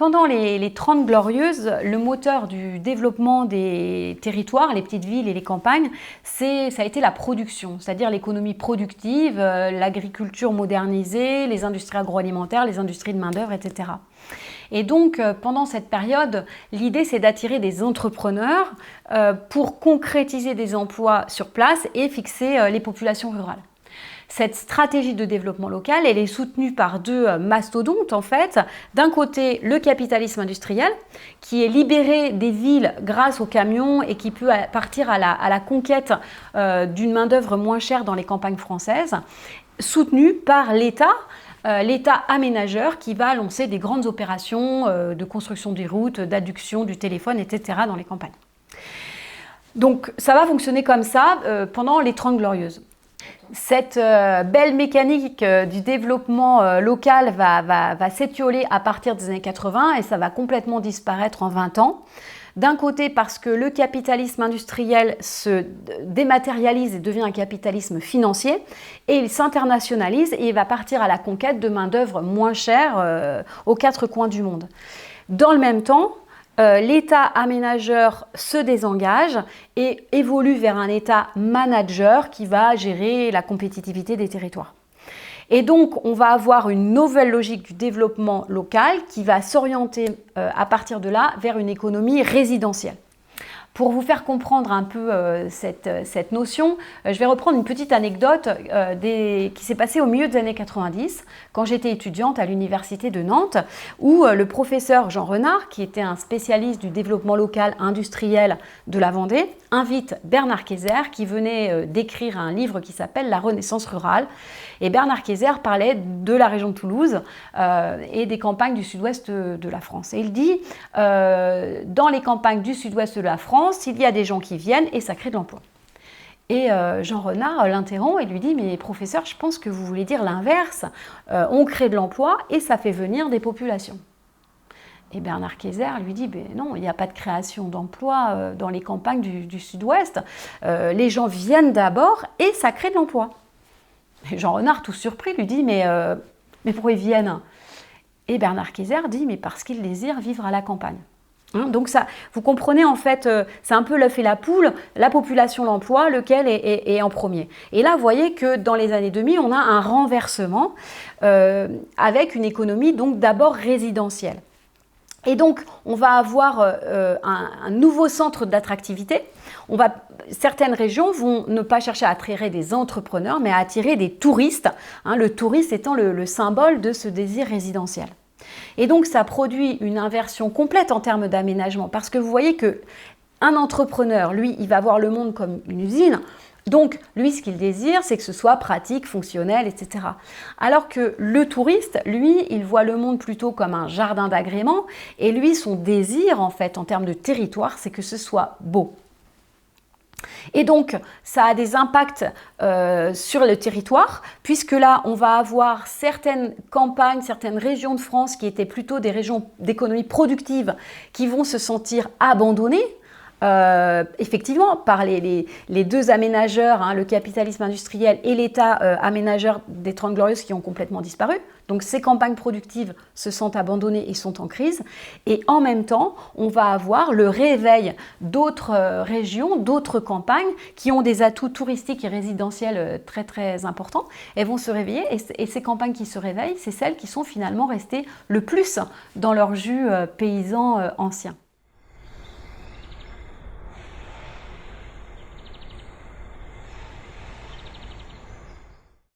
pendant les 30 Glorieuses, le moteur du développement des territoires, les petites villes et les campagnes, ça a été la production, c'est-à-dire l'économie productive, l'agriculture modernisée, les industries agroalimentaires, les industries de main-d'œuvre, etc. Et donc, pendant cette période, l'idée, c'est d'attirer des entrepreneurs pour concrétiser des emplois sur place et fixer les populations rurales. Cette stratégie de développement local, elle est soutenue par deux mastodontes en fait. D'un côté, le capitalisme industriel qui est libéré des villes grâce aux camions et qui peut partir à la conquête d'une main-d'œuvre moins chère dans les campagnes françaises, soutenu par l'État. L'État aménageur qui va lancer des grandes opérations de construction des routes, d'adduction du téléphone, etc. dans les campagnes. Donc ça va fonctionner comme ça pendant les 30 Glorieuses. Cette belle mécanique du développement local va s'étioler à partir des années 80 et ça va complètement disparaître en 20 ans. D'un côté parce que le capitalisme industriel se dématérialise et devient un capitalisme financier et il s'internationalise et il va partir à la conquête de main-d'œuvre moins chère aux quatre coins du monde. Dans le même temps, l'État aménageur se désengage et évolue vers un État manager qui va gérer la compétitivité des territoires. Et donc, on va avoir une nouvelle logique du développement local qui va s'orienter à partir de là vers une économie résidentielle. Pour vous faire comprendre un peu cette notion, je vais reprendre une petite anecdote qui s'est passée au milieu des années 90, quand j'étais étudiante à l'université de Nantes, où le professeur Jean Renard, qui était un spécialiste du développement local industriel de la Vendée, invite Bernard Kayser, qui venait d'écrire un livre qui s'appelle « La Renaissance rurale ». Et Bernard Kayser parlait de la région de Toulouse et des campagnes du sud-ouest de la France. Et il dit, dans les campagnes du sud-ouest de la France, il y a des gens qui viennent et ça crée de l'emploi. Et Jean Renard l'interrompt et lui dit « Mais professeur, je pense que vous voulez dire l'inverse. On crée de l'emploi et ça fait venir des populations. » Et Bernard Kayser lui dit « Non, il n'y a pas de création d'emploi dans les campagnes du sud-ouest. Les gens viennent d'abord et ça crée de l'emploi. » Et Jean Renard, tout surpris, lui dit « Mais pourquoi ils viennent ?» Et Bernard Kayser dit « Mais parce qu'ils désirent vivre à la campagne. » Donc ça, vous comprenez en fait, c'est un peu l'œuf et la poule, la population, l'emploi, lequel est en premier. Et là, vous voyez que dans les années 2000, on a un renversement avec une économie donc d'abord résidentielle. Et donc, on va avoir un nouveau centre d'attractivité. Certaines régions vont ne pas chercher à attirer des entrepreneurs, mais à attirer des touristes, le touriste étant le symbole de ce désir résidentiel. Et donc, ça produit une inversion complète en termes d'aménagement, parce que vous voyez qu'un entrepreneur, lui, il va voir le monde comme une usine. Donc, lui, ce qu'il désire, c'est que ce soit pratique, fonctionnel, etc. Alors que le touriste, lui, il voit le monde plutôt comme un jardin d'agrément. Et lui, son désir, en fait, en termes de territoire, c'est que ce soit beau. Et donc, ça a des impacts sur le territoire, puisque là, on va avoir certaines campagnes, certaines régions de France qui étaient plutôt des régions d'économie productive qui vont se sentir abandonnées. Effectivement, par les deux aménageurs, le capitalisme industriel et l'État aménageur des 30 Glorieuses qui ont complètement disparu. Donc ces campagnes productives se sentent abandonnées et sont en crise. Et en même temps, on va avoir le réveil d'autres régions, d'autres campagnes qui ont des atouts touristiques et résidentiels très très importants. Elles vont se réveiller et ces campagnes qui se réveillent, c'est celles qui sont finalement restées le plus dans leur jus paysan ancien.